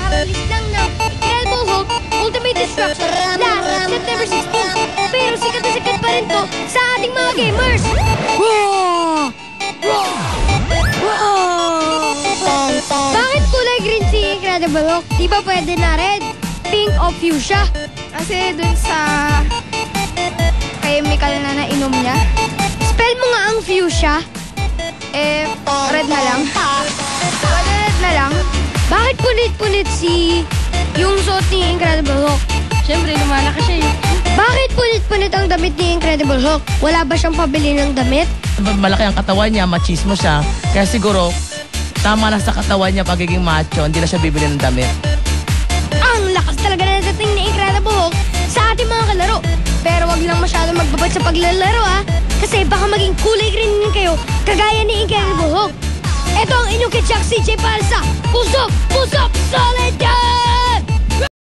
Kakalis lang ng Incredible Hulk Ultimate Destruction last September 16. Pero sikat na sikat pa rin to sa ating mga gamers. Bakit kulay green si Incredible Hulk? Di ba pwede na red, pink o fuchsia? Kasi dun sa chemical na nainom niya, Spell mo nga ang fuchsia. red na lang. Pwede red na lang. Bakit punit-punit yung suot ni Incredible Hulk? Siyempre, lumalaki siya yun. Bakit punit-punit ang damit ni Incredible Hulk? Wala ba siyang pabili ng damit? Malaki ang katawan niya, machismo siya. Kaya siguro, tama na sa katawan niya pagiging macho, hindi na siya bibili ng damit. Ang lakas talaga na dating ni Incredible Hulk sa ating mga kalaro. Pero wag lang masyadong magbabad sa paglalaro kasi baka maging kulay green din kayo kagaya ni Incredible Hulk. Ito ang inyong kitsak CJ para sa Pusok Solid!